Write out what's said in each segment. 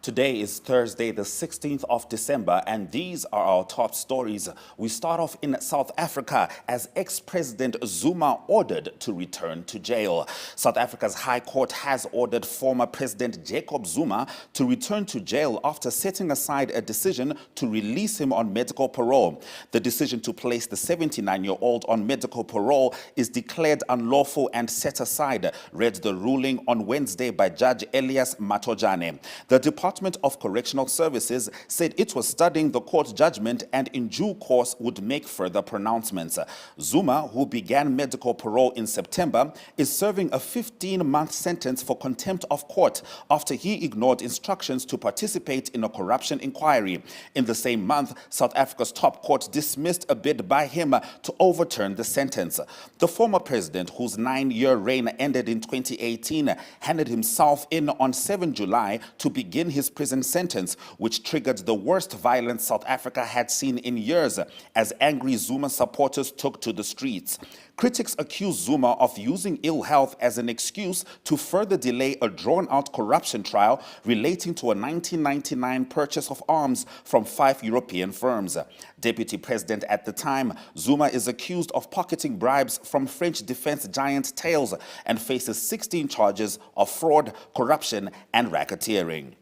Today is Thursday, the 16th of December, and these are our top stories. We start off in South Africa as ex-President Zuma ordered to return to jail. South Africa's High Court has ordered former President Jacob Zuma to return to jail after setting aside a decision to release him on medical parole. The decision to place the 79-year-old on medical parole is declared unlawful and set aside, read the ruling on Wednesday by Judge Elias Matojane. The Department of Correctional Services said it was studying the court judgment and in due course would make further pronouncements. Zuma, who began medical parole in September, is serving a 15-month sentence for contempt of court after he ignored instructions to participate in a corruption inquiry. In the same month, South Africa's top court dismissed a bid by him to overturn the sentence. The former president, whose 9-year reign ended in 2018, handed himself in on 7 July to begin his prison sentence, which triggered the worst violence South Africa had seen in years, as angry Zuma supporters took to the streets. Critics accuse Zuma of using ill health as an excuse to further delay a drawn-out corruption trial relating to a 1999 purchase of arms from 5 European firms. Deputy President at the time, Zuma is accused of pocketing bribes from French defense giant Thales and faces 16 charges of fraud, corruption, and racketeering.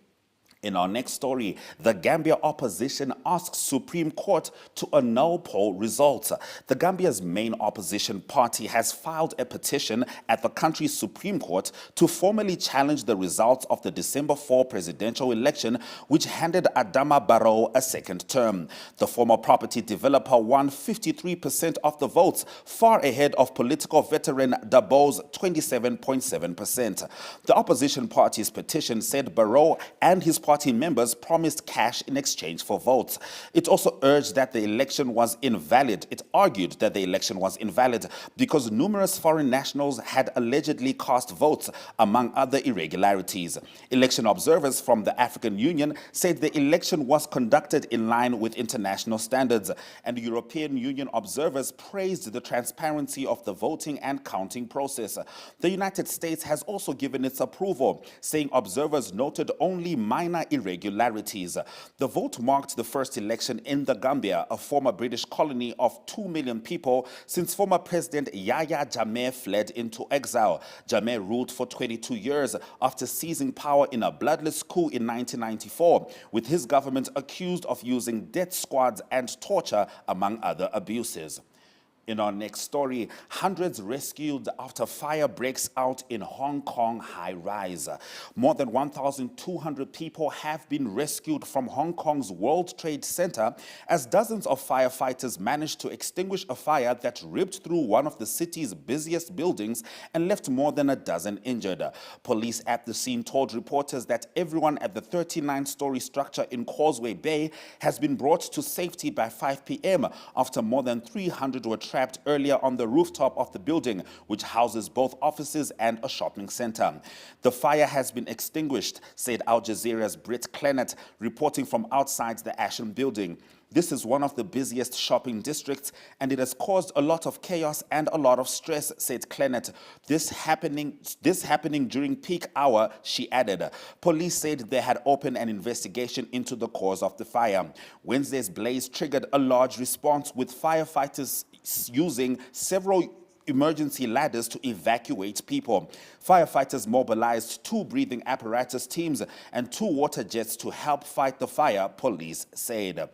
In our next story, the Gambia opposition asks Supreme Court to annul poll results. The Gambia's main opposition party has filed a petition at the country's Supreme Court to formally challenge the results of the December 4 presidential election, which handed Adama Barrow a second term. The former property developer won 53% of the votes, far ahead of political veteran Dabo's 27.7%. The opposition party's petition said Barrow and his party members promised cash in exchange for votes. It also urged that the election was invalid. It argued that the election was invalid because numerous foreign nationals had allegedly cast votes, among other irregularities. Election observers from the African Union said the election was conducted in line with international standards, and European Union observers praised the transparency of the voting and counting process. The United States has also given its approval, saying observers noted only minor irregularities. The vote marked the first election in the Gambia, a former British colony of 2 million people, since former President Yahya Jammeh fled into exile. Jammeh ruled for 22 years after seizing power in a bloodless coup in 1994, with his government accused of using death squads and torture, among other abuses. In our next story, hundreds rescued after fire breaks out in Hong Kong high-rise. More than 1,200 people have been rescued from Hong Kong's World Trade Center as dozens of firefighters managed to extinguish a fire that ripped through one of the city's busiest buildings and left more than a dozen injured. Police at the scene told reporters that everyone at the 39-story structure in Causeway Bay has been brought to safety by 5 p.m. after more than 300 were trapped earlier on the rooftop of the building, which houses both offices and a shopping center. The fire has been extinguished, said Al Jazeera's Britt Clennett, reporting from outside the Ashen building. This is one of the busiest shopping districts, and it has caused a lot of chaos and a lot of stress, said Clennett. This happening during peak hour, she added. Police said they had opened an investigation into the cause of the fire. Wednesday's blaze triggered a large response, with firefighters using several emergency ladders to evacuate people. Firefighters mobilized 2 breathing apparatus teams and 2 water jets to help fight the fire, police said.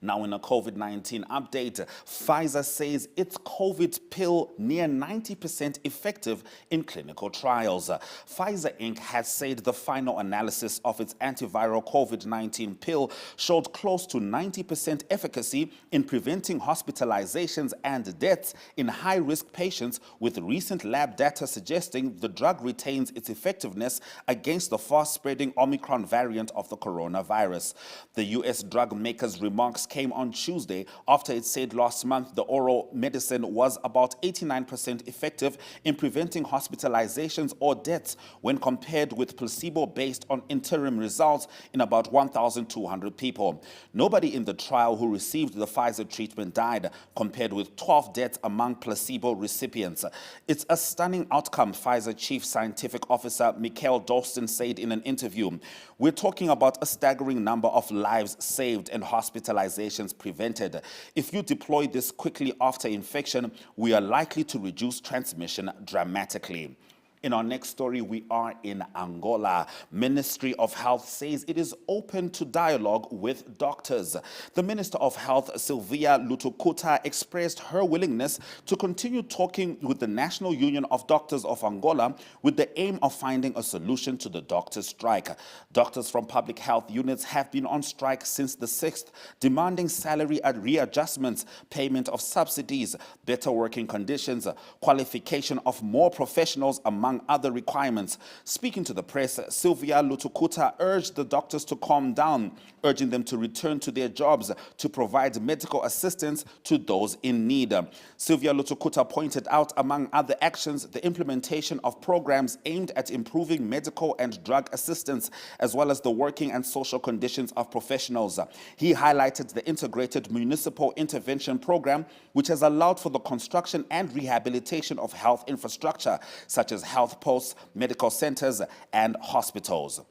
Now in a COVID-19 update, Pfizer says its COVID pill near 90% effective in clinical trials. Pfizer Inc. has said the final analysis of its antiviral COVID-19 pill showed close to 90% efficacy in preventing hospitalizations and deaths in high-risk patients, with recent lab data suggesting the drug retains its effectiveness against the fast-spreading Omicron variant of the coronavirus. The U.S. drug maker's remarks came on Tuesday after it said last month the oral medicine was about 89% effective in preventing hospitalizations or deaths when compared with placebo based on interim results in about 1,200 people. Nobody in the trial who received the Pfizer treatment died, compared with 12 deaths among placebo recipients. It's a stunning outcome, Pfizer Chief Scientific Officer Michael Dalston said in an interview. We're talking about a staggering number of lives saved and hospitalizations prevented. If you deploy this quickly after infection, we are likely to reduce transmission dramatically. In our next story, we are in Angola. Ministry of Health says it is open to dialogue with doctors. The Minister of Health, Sylvia Lutukuta, expressed her willingness to continue talking with the National Union of Doctors of Angola with the aim of finding a solution to the doctors' strike. Doctors from public health units have been on strike since the 6th, demanding salary readjustments, payment of subsidies, better working conditions, qualification of more professionals, among other requirements. Speaking to the press, Sylvia Lutukuta urged the doctors to calm down, urging them to return to their jobs to provide medical assistance to those in need. Sylvia Lutukuta pointed out, among other actions, the implementation of programs aimed at improving medical and drug assistance, as well as the working and social conditions of professionals. He highlighted the integrated municipal intervention program, which has allowed for the construction and rehabilitation of health infrastructure, such as health posts, medical centers, and hospitals.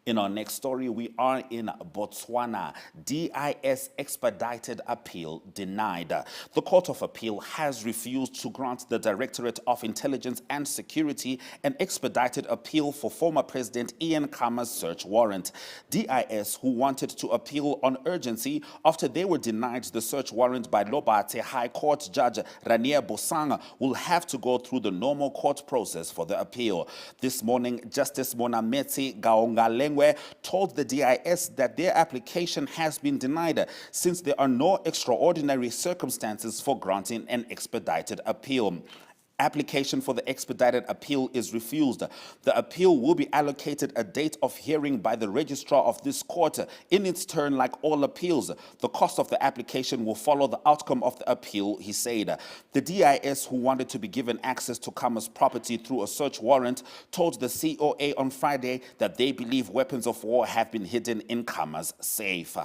In our next story, we are in Botswana. DIS expedited appeal denied. The Court of Appeal has refused to grant the Directorate of Intelligence and Security an expedited appeal for former President Ian Khama's search warrant. DIS, who wanted to appeal on urgency after they were denied the search warrant by Lobate High Court Judge Ranier Bosang, will have to go through the normal court process for the appeal. This morning, Justice Monametsi Gaongaleng told the DIS that their application has been denied since there are no extraordinary circumstances for granting an expedited appeal. Application for the expedited appeal is refused. The appeal will be allocated a date of hearing by the registrar of this court. In its turn, like all appeals, the cost of the application will follow the outcome of the appeal, he said. The DIS, who wanted to be given access to Khama's property through a search warrant, told the COA on Friday that they believe weapons of war have been hidden in Khama's safe.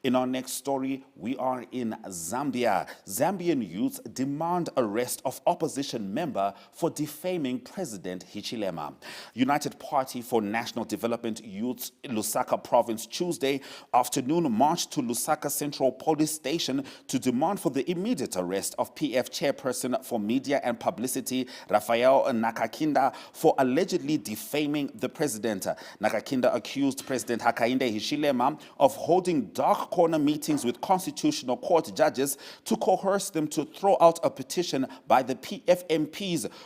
In our next story, we are in Zambia. Zambian youths demand arrest of opposition member for defaming President Hichilema. United Party for National Development Youths Lusaka Province Tuesday afternoon marched to Lusaka Central Police Station to demand for the immediate arrest of PF Chairperson for Media and Publicity Raphael Nakakinda for allegedly defaming the president. Nakakinda accused President Hakainde Hichilema of holding dark corner meetings with Constitutional Court judges to coerce them to throw out a petition by the PF MPs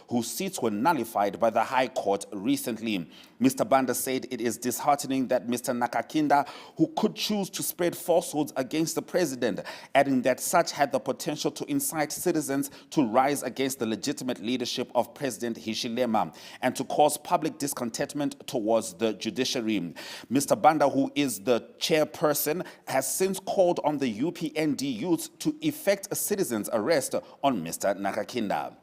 whose seats were nullified by the High Court recently. Mr. Banda said it is disheartening that Mr. Nakakinda, who could choose to spread falsehoods against the president, adding that such had the potential to incite citizens to rise against the legitimate leadership of President Hichilema and to cause public discontentment towards the judiciary. Mr. Banda, who is the chairperson, has since called on the UPND youths to effect a citizen's arrest on Mr. Nakakinda.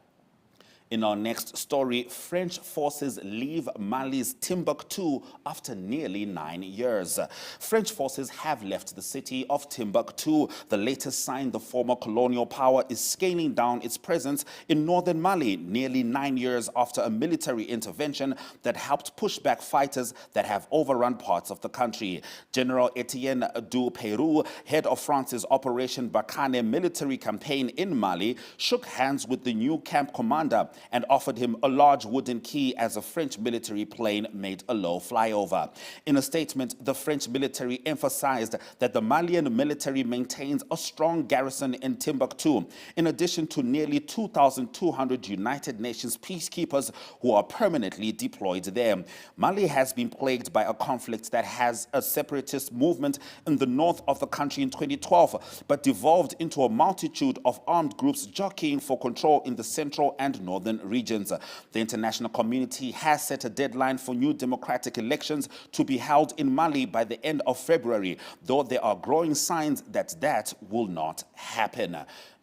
In our next story, French forces leave Mali's Timbuktu after nearly 9 years. French forces have left the city of Timbuktu, the latest sign the former colonial power is scaling down its presence in northern Mali, nearly 9 years after a military intervention that helped push back fighters that have overrun parts of the country. General Etienne du Peyrou, head of France's Operation Barkhane military campaign in Mali, shook hands with the new camp commander and offered him a large wooden key as a French military plane made a low flyover. In a statement, the French military emphasized that the Malian military maintains a strong garrison in Timbuktu, in addition to nearly 2,200 United Nations peacekeepers who are permanently deployed there. Mali has been plagued by a conflict that has a separatist movement in the north of the country in 2012, but devolved into a multitude of armed groups jockeying for control in the central and northern northern regions. The international community has set a deadline for new democratic elections to be held in Mali by the end of February, though there are growing signs that that will not happen.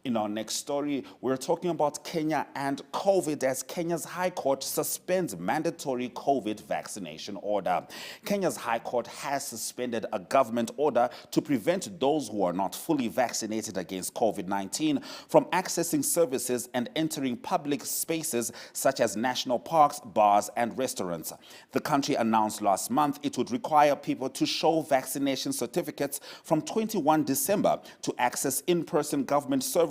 In our next story, we're talking about Kenya and COVID as Kenya's High Court suspends mandatory COVID vaccination order. Kenya's High Court has suspended a government order to prevent those who are not fully vaccinated against COVID-19 from accessing services and entering public spaces such as national parks, bars, and restaurants. The country announced last month it would require people to show vaccination certificates from 21 December to access in-person government services,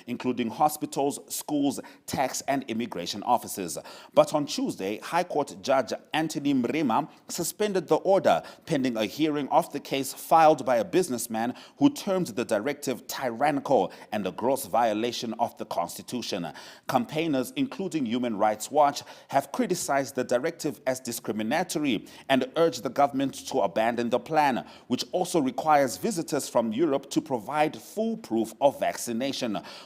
including hospitals, schools, tax and immigration offices. But on Tuesday, High Court Judge Anthony Mrima suspended the order pending a hearing of the case filed by a businessman who termed the directive tyrannical and a gross violation of the Constitution. Campaigners, including Human Rights Watch, have criticized the directive as discriminatory and urged the government to abandon the plan, which also requires visitors from Europe to provide full proof of vaccination.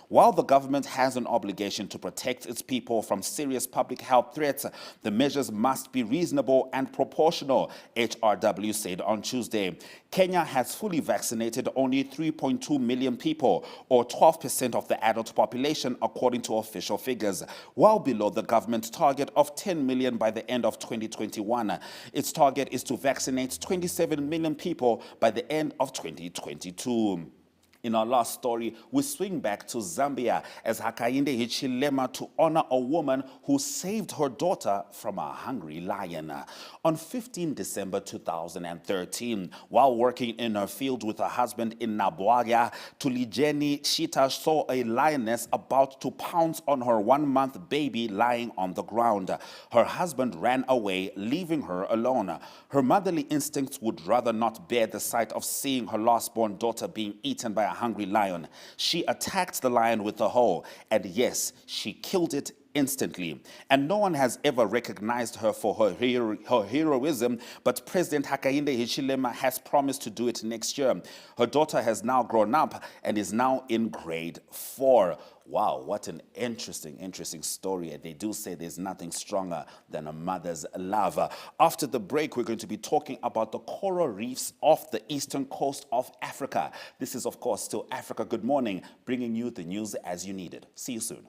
While the government has an obligation to protect its people from serious public health threats, the measures must be reasonable and proportional, HRW said on Tuesday. Kenya has fully vaccinated only 3.2 million people, or 12% of the adult population, according to official figures, well below the government target of 10 million by the end of 2021. Its target is to vaccinate 27 million people by the end of 2022. In our last story, we swing back to Zambia as Hakainde Hichilema to honor a woman who saved her daughter from a hungry lion. On 15 December 2013, while working in her field with her husband in Nabwaga, Tulijeni Shita saw a lioness about to pounce on her 1-month baby lying on the ground. Her husband ran away, leaving her alone. Her motherly instincts would rather not bear the sight of seeing her last-born daughter being eaten by a hungry lion. She attacked the lion with a hoe, and yes, she killed it instantly. And no one has ever recognized her for her heroism, but President Hakainde Hichilema has promised to do it next year. Her daughter has now grown up and is now in grade 4. Wow, what an interesting story. They do say there's nothing stronger than a mother's love. After the break, we're going to be talking about the coral reefs off the eastern coast of Africa. This is, of course, still Africa Good Morning, bringing you the news as you need it. See you soon.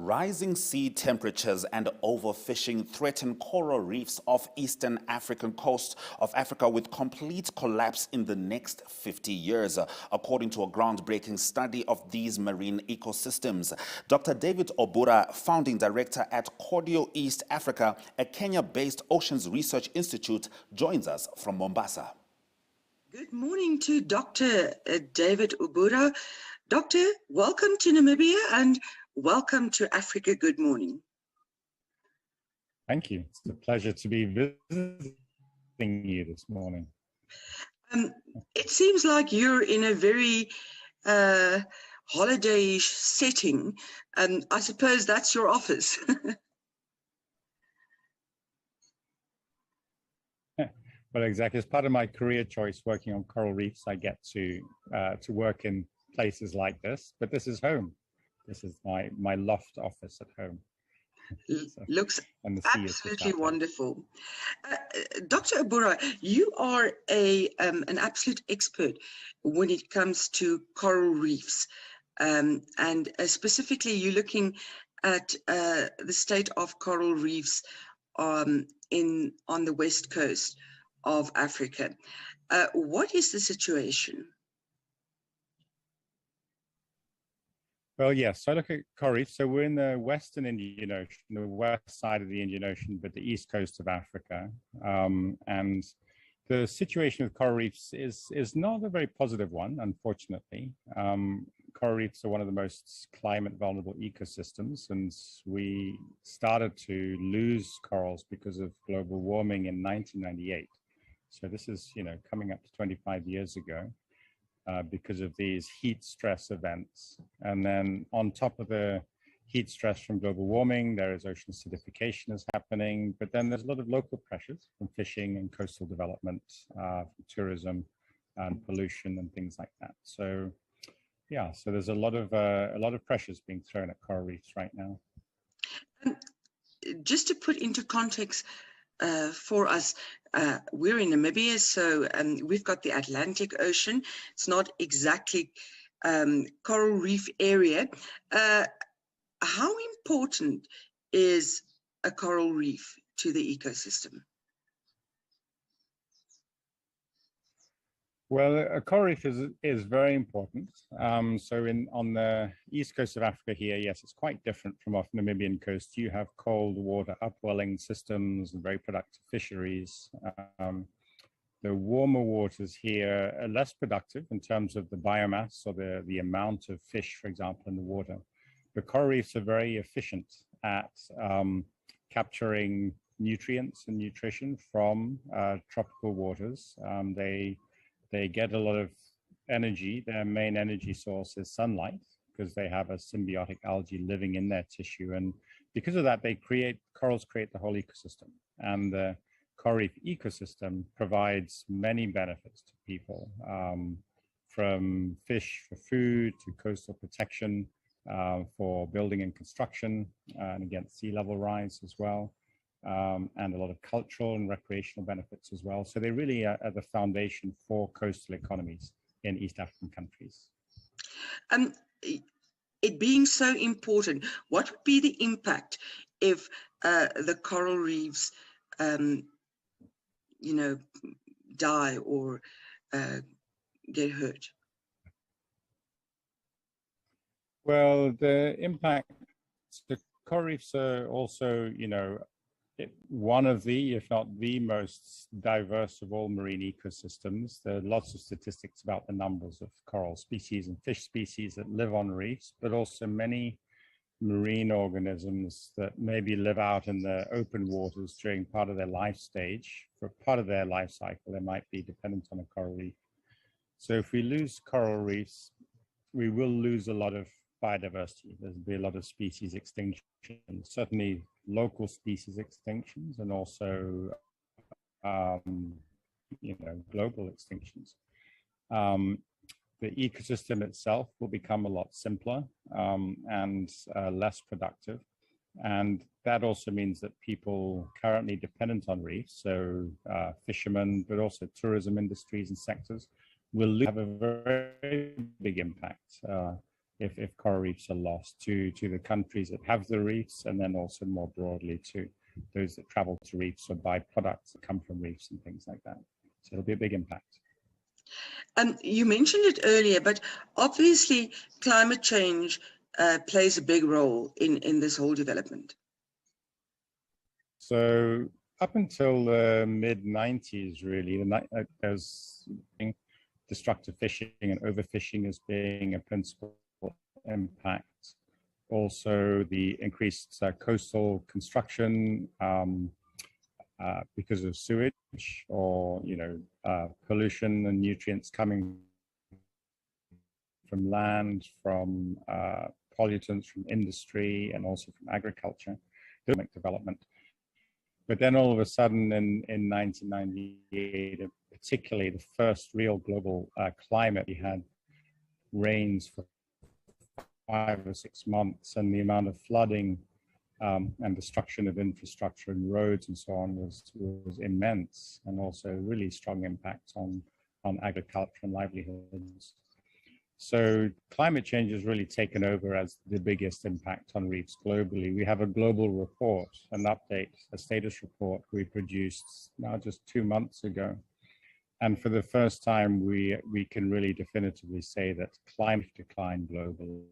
Rising sea temperatures and overfishing threaten coral reefs off eastern African coast of Africa, with complete collapse in the next 50 years, according to a groundbreaking study of these marine ecosystems. Dr. David Obura, founding director at Cordio East Africa, a Kenya-based oceans research institute, joins us from Mombasa. Good morning to Dr. David Obura. Doctor, welcome to Namibia and welcome to Africa. Good morning. Thank you. It's a pleasure to be visiting you this morning. It seems like you're in a very holiday setting. I suppose that's your office. Well, exactly. As part of my career choice working on coral reefs, I get to work in places like this, but this is home. This is my loft office at home. So, looks absolutely wonderful. Dr. Obura, you are an absolute expert when it comes to coral reefs, and specifically you're looking at the state of coral reefs on the west coast of Africa. What is the situation? Well, yes, so I look at coral reefs. So we're in the western Indian Ocean, the west side of the Indian Ocean, but the east coast of Africa. And the situation with coral reefs is not a very positive one, unfortunately. Coral reefs are one of the most climate vulnerable ecosystems, and we started to lose corals because of global warming in 1998. So this is, coming up to 25 years ago, because of these heat stress events. And then on top of the heat stress from global warming, there is ocean acidification is happening, but then there's a lot of local pressures from fishing and coastal development, from tourism and pollution and things like that. So yeah, so there's a lot of pressures being thrown at coral reefs right now. Just to put into context, for us, we're in Namibia, so we've got the Atlantic Ocean. It's not exactly coral reef area. How important is a coral reef to the ecosystem? Well, a coral reef is very important. So on the east coast of Africa here, yes, it's quite different from off Namibian coast. You have cold water upwelling systems and very productive fisheries. The warmer waters here are less productive in terms of the biomass or the amount of fish, for example, in the water. But coral reefs are very efficient at capturing nutrients and nutrition from tropical waters. They get a lot of energy. Their main energy source is sunlight because they have a symbiotic algae living in their tissue. And because of that, corals create the whole ecosystem. And the coral reef ecosystem provides many benefits to people, from fish for food to coastal protection, for building and construction, and against sea level rise as well. And a lot of cultural and recreational benefits as well. So they really are the foundation for coastal economies in East African countries. It being so important, what would be the impact if the coral reefs, die or get hurt? Well, the impact, the coral reefs are also, one of the, if not the most diverse of all marine ecosystems. There are lots of statistics about the numbers of coral species and fish species that live on reefs, but also many marine organisms that maybe live out in the open waters during part of their life stage. For part of their life cycle, they might be dependent on a coral reef. So if we lose coral reefs, we will lose a lot of biodiversity. There's be a lot of species extinction, certainly local species extinctions, and also global extinctions. The ecosystem itself will become a lot simpler and less productive. And that also means that people currently dependent on reefs, so fishermen, but also tourism industries and sectors, will have a very big impact. if coral reefs are lost to the countries that have the reefs, and then also more broadly to those that travel to reefs or buy products that come from reefs and things like that. So it'll be a big impact. You mentioned it earlier, but obviously climate change plays a big role in this whole development. So up until the mid-90s, really, there's destructive fishing and overfishing as being a principal impact. Also, the increased coastal construction because of sewage or pollution and nutrients coming from land, from pollutants from industry, and also from agriculture, economic development. But then all of a sudden in 1998, particularly the first real global climate, we had rains for 5 or 6 months, and the amount of flooding and destruction of infrastructure and roads and so on was immense, and also really strong impact on agriculture and livelihoods. So climate change has really taken over as the biggest impact on reefs globally. We have a global report, an update, a status report we produced now just 2 months ago. And for the first time, we can really definitively say that climate decline globally,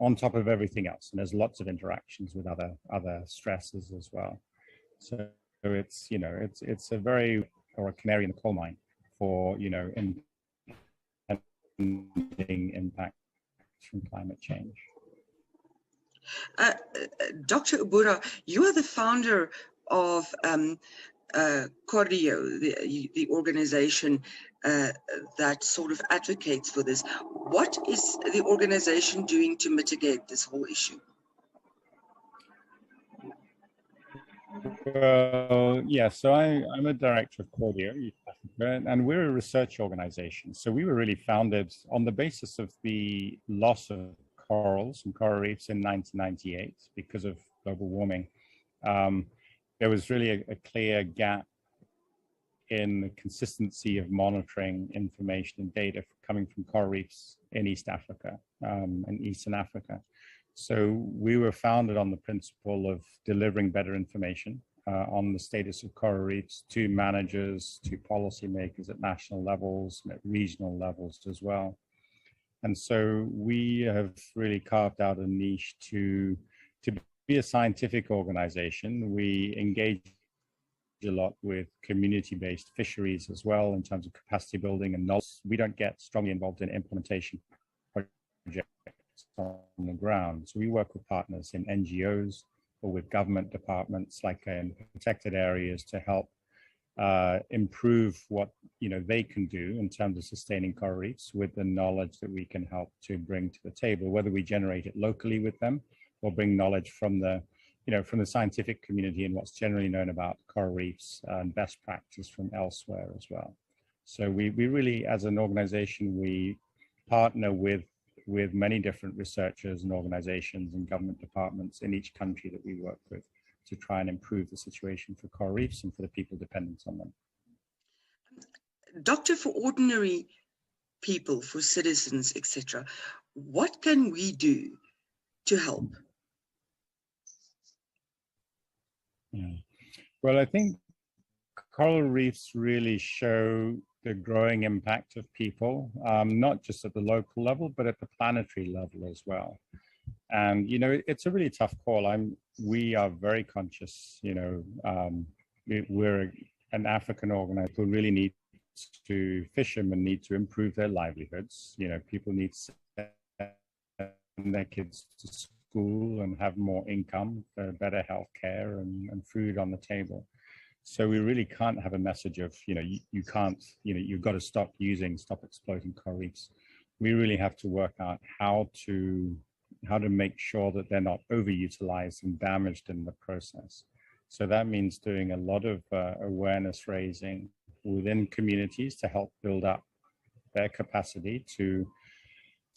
on top of everything else. And there's lots of interactions with other stresses as well. So it's, it's a very, or a canary in the coal mine for, impact from climate change. Dr. Ubura, you are the founder of Cordio, the organization that sort of advocates for this. What is the organization doing to mitigate this whole issue? Well, yeah, so I'm a director of Cordio, and we're a research organization. So we were really founded on the basis of the loss of corals and coral reefs in 1998 because of global warming. There was really a clear gap in the consistency of monitoring information and data coming from coral reefs in East Africa and Eastern Africa. So we were founded on the principle of delivering better information on the status of coral reefs to managers, to policymakers at national levels, and at regional levels as well. And so we have really carved out a niche to be a scientific organization. We engage a lot with community-based fisheries as well in terms of capacity building and knowledge. We don't get strongly involved in implementation projects on the ground. So we work with partners in NGOs or with government departments like in protected areas to help improve what they can do in terms of sustaining coral reefs with the knowledge that we can help to bring to the table, whether we generate it locally with them or bring knowledge from the from the scientific community and what's generally known about coral reefs and best practice from elsewhere as well. So we really, as an organization, we partner with many different researchers and organizations and government departments in each country that we work with to try and improve the situation for coral reefs and for the people dependent on them. Doctor, for ordinary people, for citizens, etc., what can we do to help? Yeah. Well, I think coral reefs really show the growing impact of people, not just at the local level, but at the planetary level as well. And, it's a really tough call. We are very conscious, we're an African organization who really need to fishermen need to improve their livelihoods. People need to send their kids to school and have more income, better health care and food on the table. So we really can't have a message of, you can't, you've got to stop exploiting coral reefs. We really have to work out how to make sure that they're not overutilized and damaged in the process. So that means doing a lot of awareness raising within communities to help build up their capacity to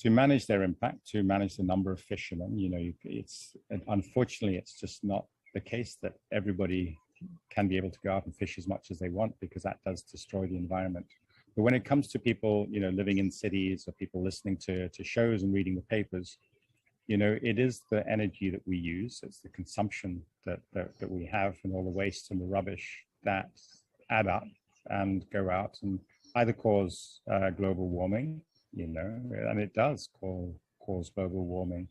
manage their impact, to manage the number of fishermen. Unfortunately, it's just not the case that everybody can be able to go out and fish as much as they want, because that does destroy the environment. But when it comes to people, living in cities or people listening to shows and reading the papers, it is the energy that we use, it's the consumption that we have, and all the waste and the rubbish that add up and go out and either cause global warming, and it does cause global warming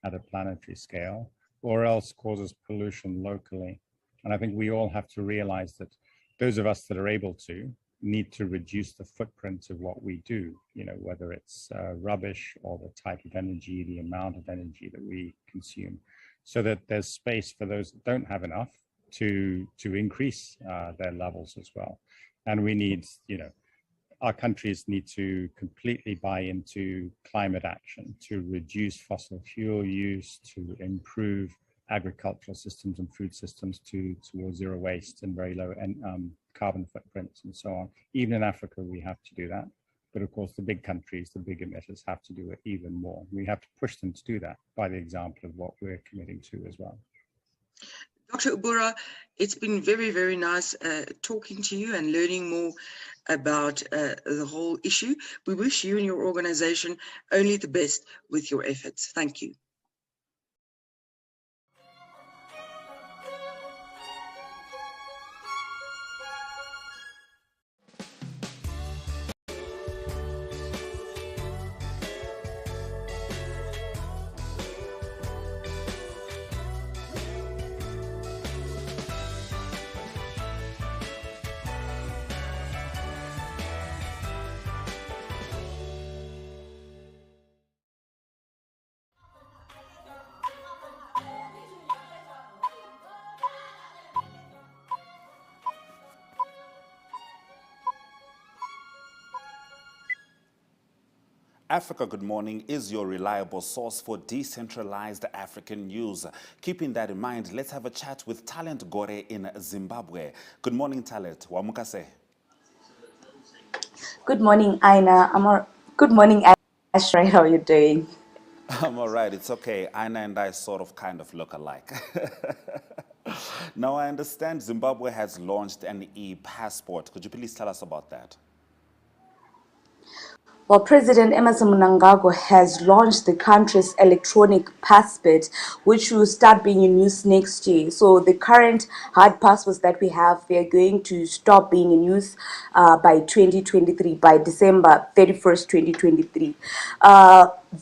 at a planetary scale, or else causes pollution locally. And I think we all have to realize that those of us that are able to need to reduce the footprint of what we do, whether it's rubbish or the type of energy, the amount of energy that we consume, so that there's space for those that don't have enough to increase their levels as well. And we need, our countries need to completely buy into climate action, to reduce fossil fuel use, to improve agricultural systems and food systems towards zero waste and very low carbon footprints and so on. Even in Africa, we have to do that. But of course, the big countries, the big emitters have to do it even more. We have to push them to do that by the example of what we're committing to as well. Dr. Ubura, it's been very, very nice talking to you and learning more about the whole issue. We wish you and your organization only the best with your efforts. Thank you. Africa Good Morning is your reliable source for decentralized African news. Keeping that in mind, let's have a chat with Talent Gore in Zimbabwe. Good morning, Talent. Wamukase. Good morning, Aina. Good morning, Ashray. How are you doing? I'm all right. It's okay. Aina and I sort of kind of look alike. Now, I understand Zimbabwe has launched an e-passport. Could you please tell us about that? Well, President Emerson Mnangagwa has launched the country's electronic passport, which will start being in use next year. So the current hard passports that we have, they are going to stop being in use by 2023, by December 31st, 2023.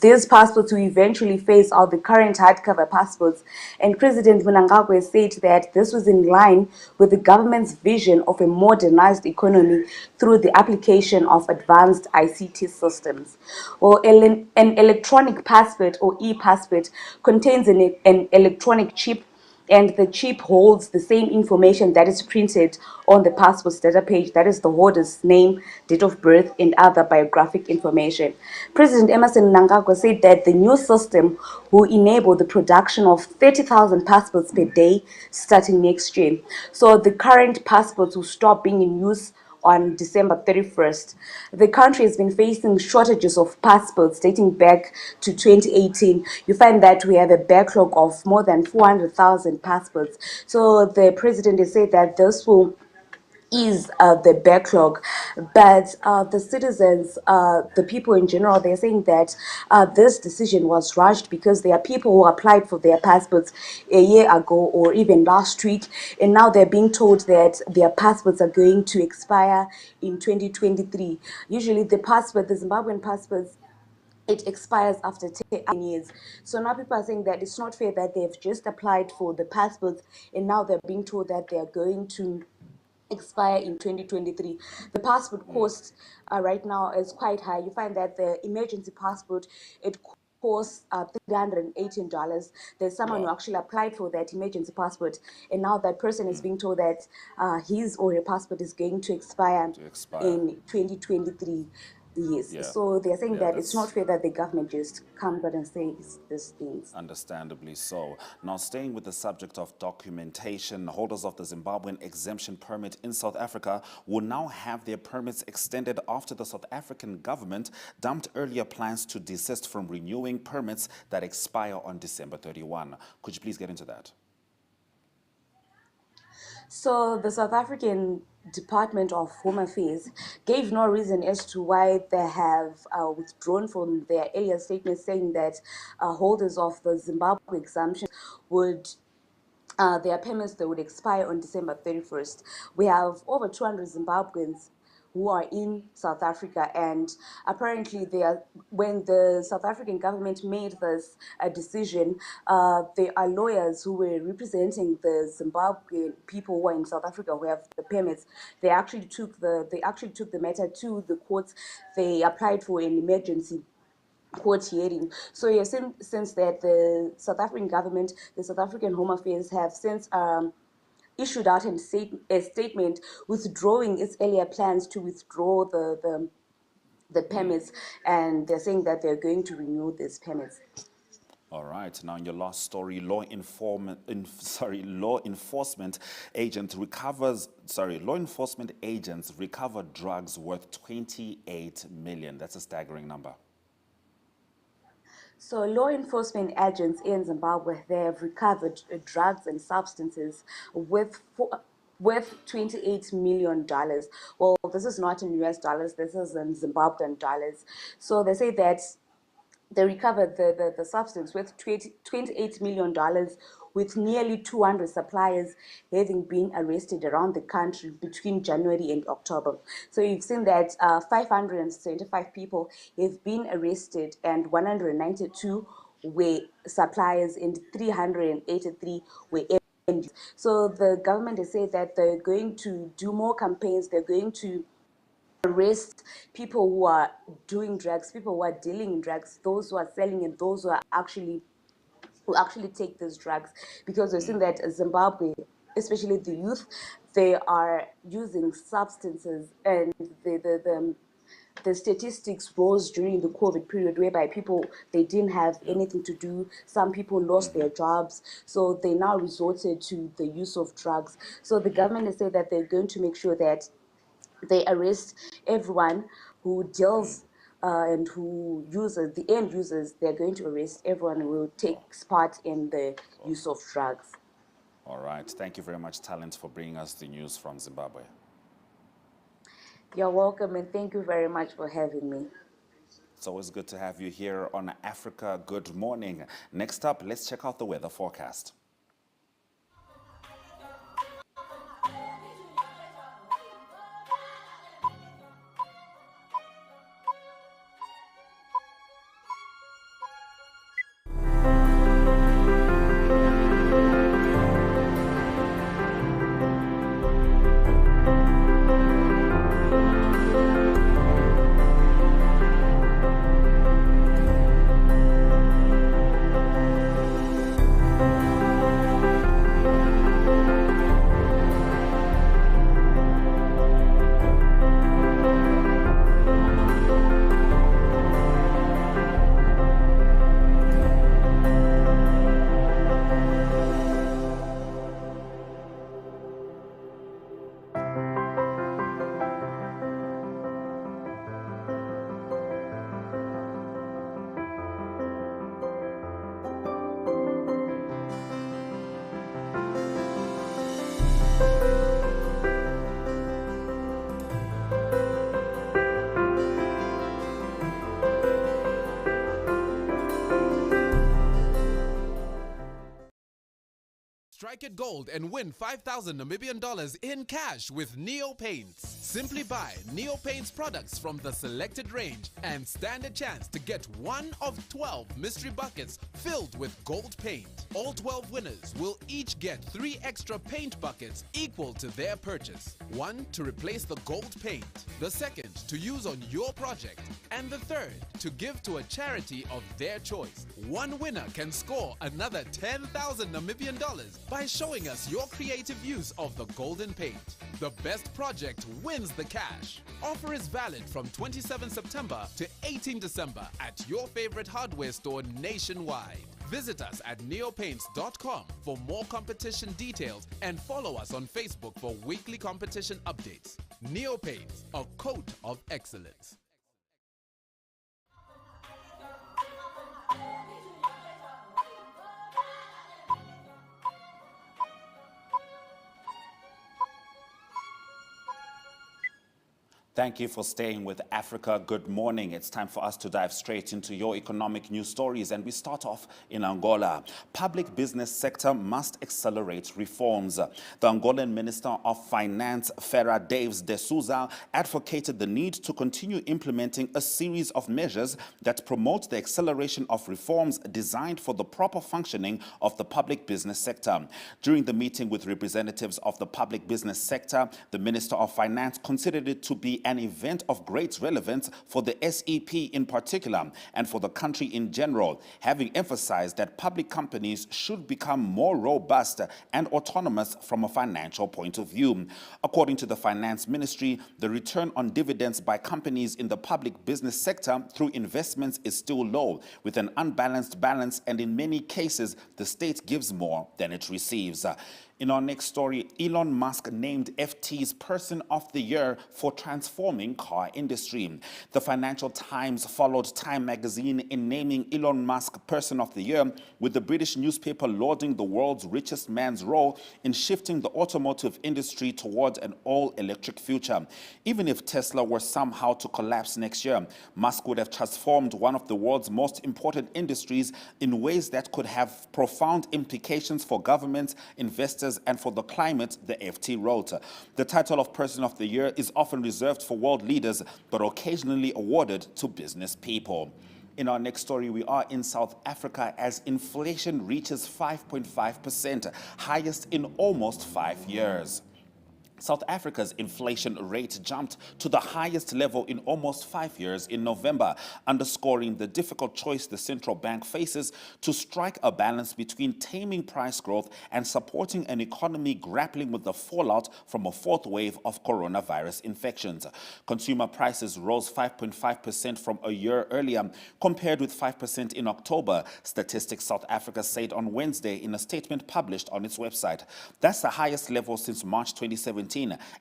These passports will eventually phase out the current hardcover passports, and President Mnangagwa said that this was in line with the government's vision of a modernized economy through the application of advanced ICT systems. Well, an electronic passport or e-passport contains an electronic chip, and the chip holds the same information that is printed on the passport's data page, that is the holder's name, date of birth, and other biographic information. President Emerson Mnangagwa said that the new system will enable the production of 30,000 passports per day starting next year. So the current passports will stop being in use on December 31st. The country has been facing shortages of passports dating back to 2018. You find that we have a backlog of more than 400,000 passports. So the president has said that this will ease the backlog, but the citizens, the people in general, they're saying that this decision was rushed because there are people who applied for their passports a year ago or even last week, and now they're being told that their passports are going to expire in 2023. Usually the Zimbabwean passports, it expires after 10 years. So now people are saying that it's not fair that they've just applied for the passports and now they're being told that they're going to expire in 2023. The passport cost right now is quite high. You find that the emergency passport, it costs $318. There's someone who actually applied for that emergency passport, and now that person is being told that his or her passport is going to expire in 2023. Yes, Yeah. so they're saying that it's that's not fair that the government just comes out and says these things. understandably so. Now, staying with the subject of documentation, holders of the Zimbabwean exemption permit in South Africa will now have their permits extended after the South African government dumped earlier plans to desist from renewing permits that expire on December 31. Could you please get into that? So the South African Department of Home Affairs gave no reason as to why they have withdrawn from their earlier statement, saying that holders of the Zimbabwe exemption would their payments they would expire on December 31st. We have over 200 Zimbabweans who are in South Africa, and apparently they are, when the South African government made this decision, there are lawyers who were representing the Zimbabwean people who are in South Africa who have the permits. They actually took the matter to the courts. They applied for an emergency court hearing. So you have since that the South African government, the South African Home Affairs have since issued out a statement withdrawing its earlier plans to withdraw the permits, and they're saying that they're going to renew these permits. All right. Now, in your last story, law enforcement agents recover drugs worth 28 million. That's a staggering number. So law enforcement agents in Zimbabwe, they have recovered drugs and substances worth $28 million. Well, this is not in US dollars, this is in Zimbabwean dollars. So they say that they recovered the substance worth $28 million, with nearly 200 suppliers having been arrested around the country between January and October. So you've seen that 575 people have been arrested, and 192 were suppliers and 383 were end. So the government has said that they're going to do more campaigns. They're going to arrest people who are doing drugs, people who are dealing in drugs, those who are selling, and those who actually take these drugs, because we've seen that Zimbabwe, especially the youth, they are using substances, and the statistics rose during the COVID period, whereby people, they didn't have anything to do. Some people lost their jobs, so they now resorted to the use of drugs. So the government has said that they're going to make sure that they arrest everyone who deals and who uses, the end users. They're going to arrest everyone who takes part in the use of drugs. All right. Thank you very much, Talent, for bringing us the news from Zimbabwe. You're welcome, and thank you very much for having me. It's always good to have you here on Africa Good Morning. Next up, let's check out the weather forecast. Strike it gold and win 5,000 Namibian dollars in cash with Neo Paints. Simply buy Neo Paints products from the selected range and stand a chance to get one of 12 mystery buckets filled with gold paint. All 12 winners will each get 3 extra paint buckets equal to their purchase. One to replace the gold paint, the second to use on your project, and the third to give to a charity of their choice. One winner can score another 10,000 Namibian dollars by showing us your creative use of the golden paint. The best project wins the cash. Offer is valid from 27 September to 18 December at your favorite hardware store nationwide. Visit us at neopaints.com for more competition details and follow us on Facebook for weekly competition updates. Neopaints, a coat of excellence. Thank you for staying with Africa. Good morning. It's time for us to dive straight into your economic news stories, and we start off in Angola. Public business sector must accelerate reforms. The Angolan Minister of Finance, Ferra Daves de Souza, advocated the need to continue implementing a series of measures that promote the acceleration of reforms designed for the proper functioning of the public business sector. During the meeting with representatives of the public business sector, the Minister of Finance considered it to be an event of great relevance for the SEP in particular and for the country in general, having emphasized that public companies should become more robust and autonomous from a financial point of view. According to the Finance Ministry, the return on dividends by companies in the public business sector through investments is still low, with an unbalanced balance, and in many cases, the state gives more than it receives. In our next story, Elon Musk named FT's Person of the Year for transforming car industry. The Financial Times followed Time magazine in naming Elon Musk Person of the Year, with the British newspaper lauding the world's richest man's role in shifting the automotive industry towards an all-electric future. Even if Tesla were somehow to collapse next year, Musk would have transformed one of the world's most important industries in ways that could have profound implications for governments, investors, and for the climate, the FT wrote. The title of Person of the Year is often reserved for world leaders, but occasionally awarded to business people. In our next story, we are in South Africa as inflation reaches 5.5%, highest in almost 5 years. South Africa's inflation rate jumped to the highest level in almost 5 years in November, underscoring the difficult choice the central bank faces to strike a balance between taming price growth and supporting an economy grappling with the fallout from a fourth wave of coronavirus infections. Consumer prices rose 5.5% from a year earlier, compared with 5% in October, Statistics South Africa said on Wednesday in a statement published on its website. That's the highest level since March 2017.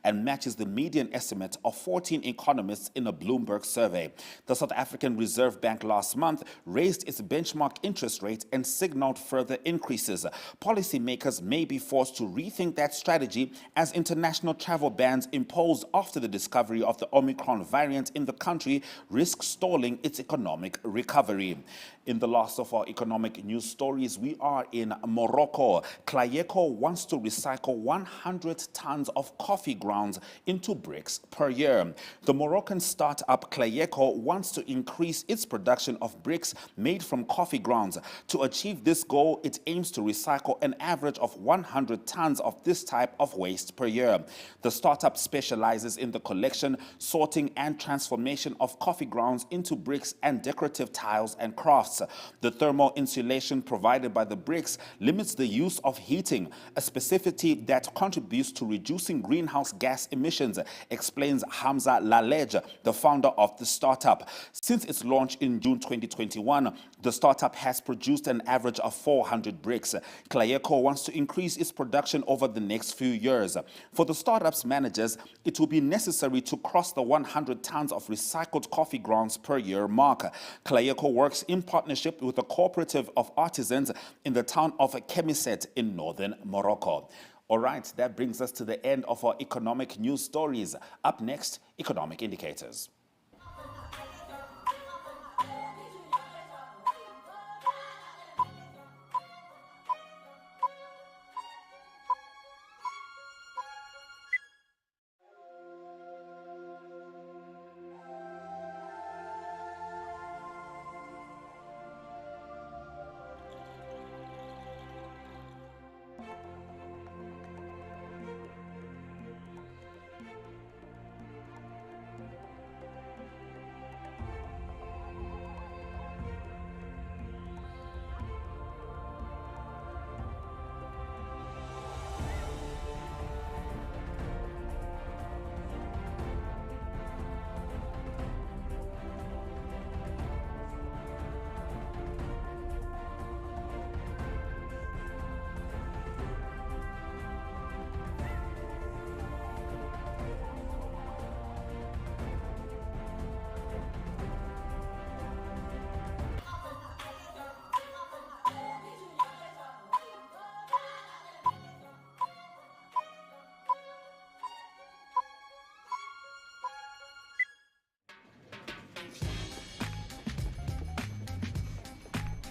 And matches the median estimate of 14 economists in a Bloomberg survey. The South African Reserve Bank last month raised its benchmark interest rate and signaled further increases. Policymakers may be forced to rethink that strategy as international travel bans imposed after the discovery of the Omicron variant in the country risk stalling its economic recovery. In the last of our economic news stories, we are in Morocco. Klayeco wants to recycle 100 tons of coffee grounds into bricks per year. The Moroccan startup Klayeco wants to increase its production of bricks made from coffee grounds. To achieve this goal, it aims to recycle an average of 100 tons of this type of waste per year. The startup specializes in the collection, sorting, and transformation of coffee grounds into bricks and decorative tiles and crafts. The thermal insulation provided by the bricks limits the use of heating, a specificity that contributes to reducing greenhouse gas emissions, explains Hamza Lalej, the founder of the startup. Since its launch in June 2021, the startup has produced an average of 400 bricks. Klayeco wants to increase its production over the next few years. For the startup's managers, it will be necessary to cross the 100 tons of recycled coffee grounds per year mark. Klayeco works in partnership with a cooperative of artisans in the town of Kemiset in northern Morocco. All right, that brings us to the end of our economic news stories. Up next, economic indicators.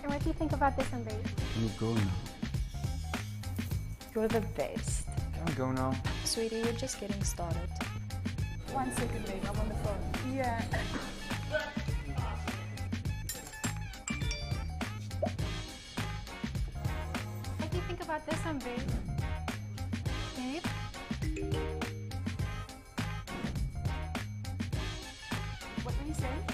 Sebastian, what do you think about this one, babe? You go now. You're the best. Can I go now? Sweetie, you're just getting started. 1 second, babe. I'm on the phone. Yeah. What do you think about this one, babe? Babe? What were you saying?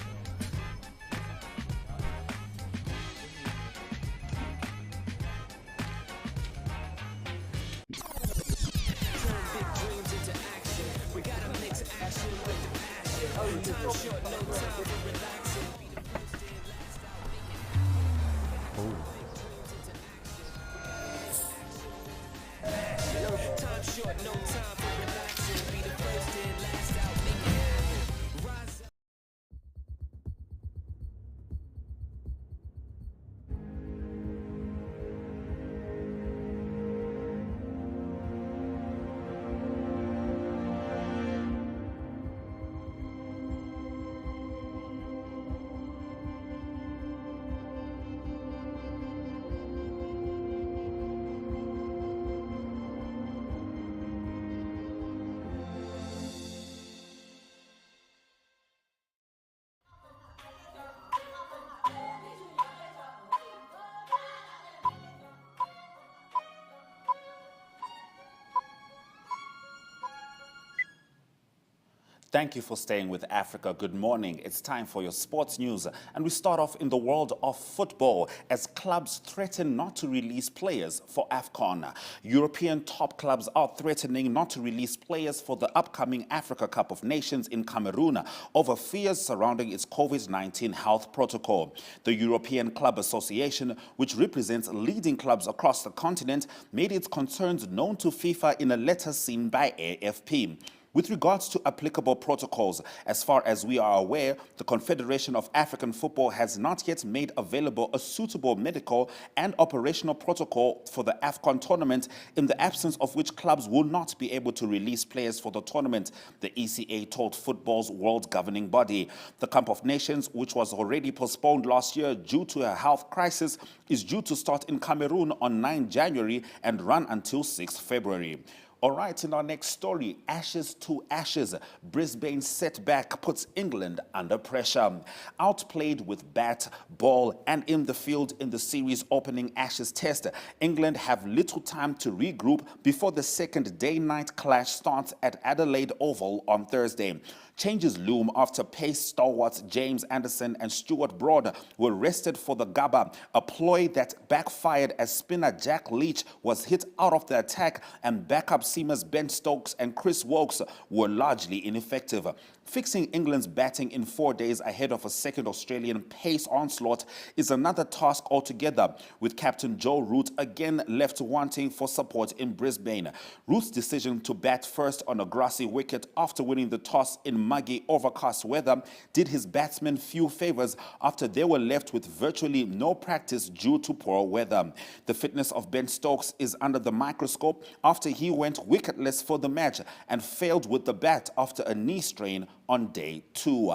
Thank you for staying with Africa. Good morning. It's time for your sports news. And we start off in the world of football as clubs threaten not to release players for AFCON. European top clubs are threatening not to release players for the upcoming Africa Cup of Nations in Cameroon over fears surrounding its COVID-19 health protocol. The European Club Association, which represents leading clubs across the continent, made its concerns known to FIFA in a letter seen by AFP. With regards to applicable protocols, as far as we are aware, the Confederation of African Football has not yet made available a suitable medical and operational protocol for the AFCON tournament, in the absence of which clubs will not be able to release players for the tournament, the ECA told football's world governing body. The Cup of Nations, which was already postponed last year due to a health crisis, is due to start in Cameroon on 9 January and run until 6 February. All right, in our next story, Ashes to Ashes. Brisbane's setback puts England under pressure. Outplayed with bat, ball, and in the field in the series opening Ashes test, England have little time to regroup before the second day-night clash starts at Adelaide Oval on Thursday. Changes loom after pace stalwarts James Anderson and Stuart Broad were rested for the Gabba, a ploy that backfired as spinner Jack Leach was hit out of the attack and backup seamers Ben Stokes and Chris Wokes were largely ineffective. Fixing England's batting in 4 days ahead of a second Australian pace onslaught is another task altogether, with captain Joe Root again left wanting for support in Brisbane. Root's decision to bat first on a grassy wicket after winning the toss in muggy, overcast weather did his batsmen few favours after they were left with virtually no practice due to poor weather. The fitness of Ben Stokes is under the microscope after he went wicketless for the match and failed with the bat after a knee strain on day 2.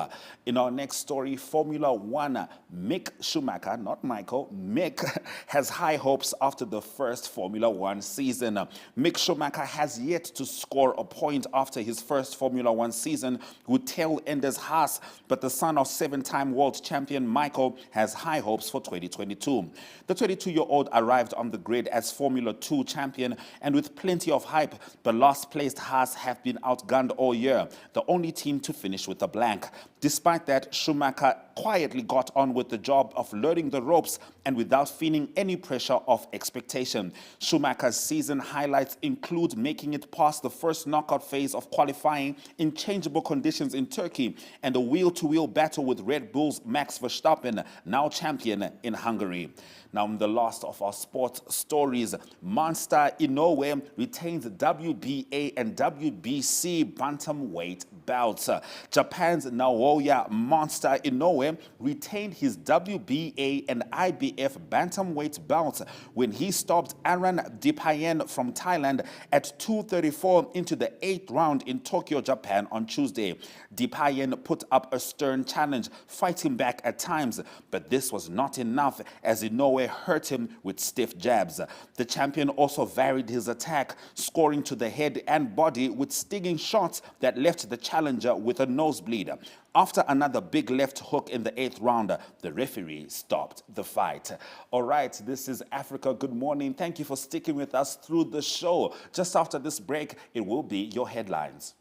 In our next story, Formula One, Mick Schumacher, not Michael, Mick has high hopes after the first Formula One season. Mick Schumacher has yet to score a point after his first Formula One season with tail-enders Haas, but the son of 7-time world champion Michael has high hopes for 2022. The 22-year-old arrived on the grid as Formula 2 champion and with plenty of hype, but last-placed Haas have been outgunned all year, the only team to finish with a blank. Despite that, Schumacher quietly got on with the job of learning the ropes and without feeling any pressure of expectation. Schumacher's season highlights include making it past the first knockout phase of qualifying in changeable conditions in Turkey and a wheel-to-wheel battle with Red Bull's Max Verstappen, now champion in Hungary. Now, in the last of our sports stories, Monster Inoue retains WBA and WBC bantamweight bouts. Japan's Naoya Monster Inoue retained his WBA and IBF bantamweight bouts when he stopped Aaron Dipayen from Thailand at 2:34 into the 8th round in Tokyo, Japan on Tuesday. Dipayen put up a stern challenge, fighting back at times, but this was not enough as Inoue hurt him with stiff jabs. The champion also varied his attack, scoring to the head and body with stinging shots that left the challenger with a nosebleed. After another big left hook in the 8th round, the referee stopped the fight. All right, this is Africa Good Morning. Thank you for sticking with us through the show. Just after this break, it will be your headlines.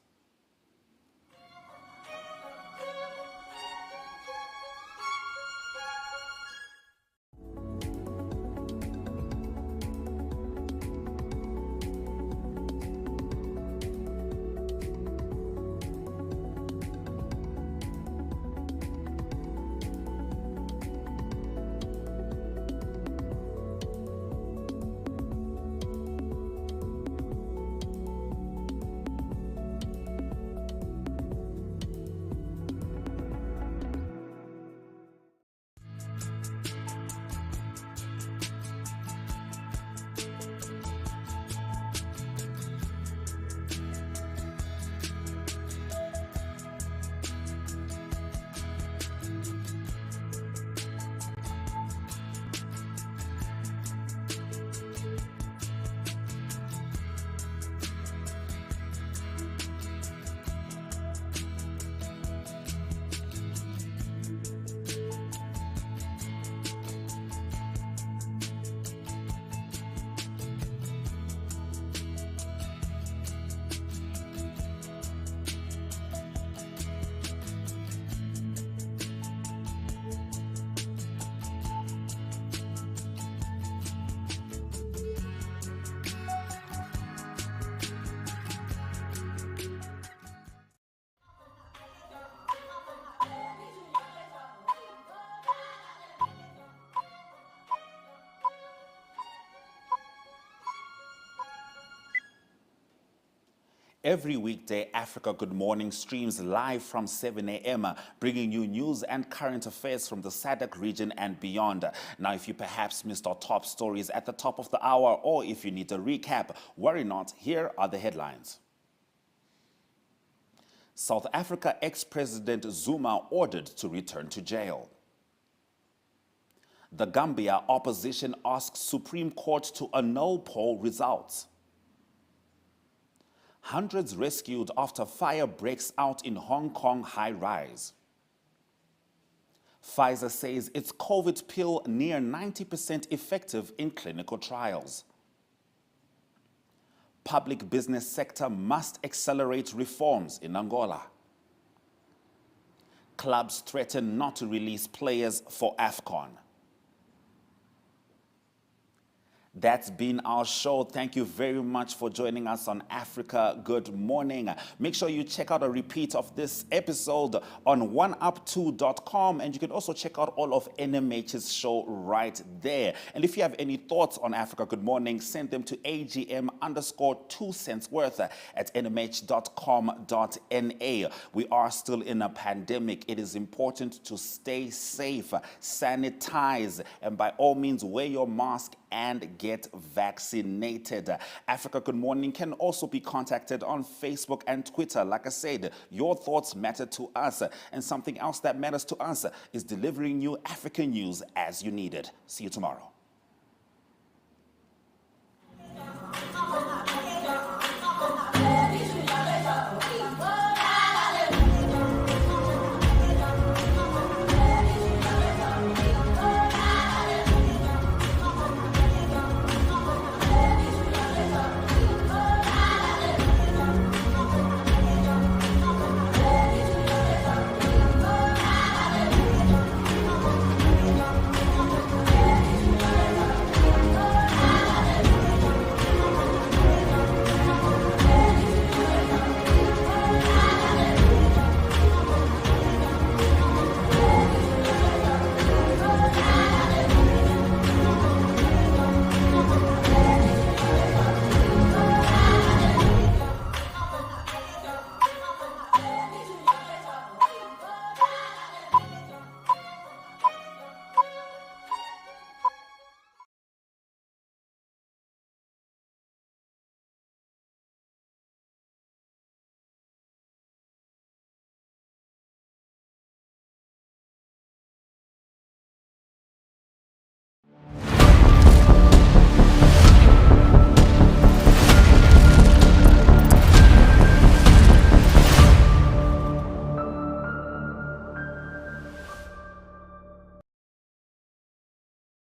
Every weekday, Africa Good Morning streams live from 7 a.m., bringing you news and current affairs from the SADC region and beyond. Now, if you perhaps missed our top stories at the top of the hour, or if you need a recap, worry not, here are the headlines. South Africa ex-President Zuma ordered to return to jail. The Gambia opposition asks Supreme Court to annul poll results. Hundreds rescued after fire breaks out in Hong Kong high-rise. Pfizer says its COVID pill near 90% effective in clinical trials. Public business sector must accelerate reforms in Angola. Clubs threaten not to release players for AFCON. That's been our show. Thank you very much for joining us on Africa Good Morning. Make sure you check out a repeat of this episode on oneup2.com, and you can also check out all of NMH's show right there. And if you have any thoughts on Africa Good Morning, send them to AGM_2centsworth at nmh.com.na. We are still in a pandemic. It is important to stay safe, sanitize, and by all means wear your mask and get vaccinated. Africa Good Morning can also be contacted on Facebook and Twitter. Like I said, your thoughts matter to us. And something else that matters to us is delivering you African news as you need it. See you tomorrow.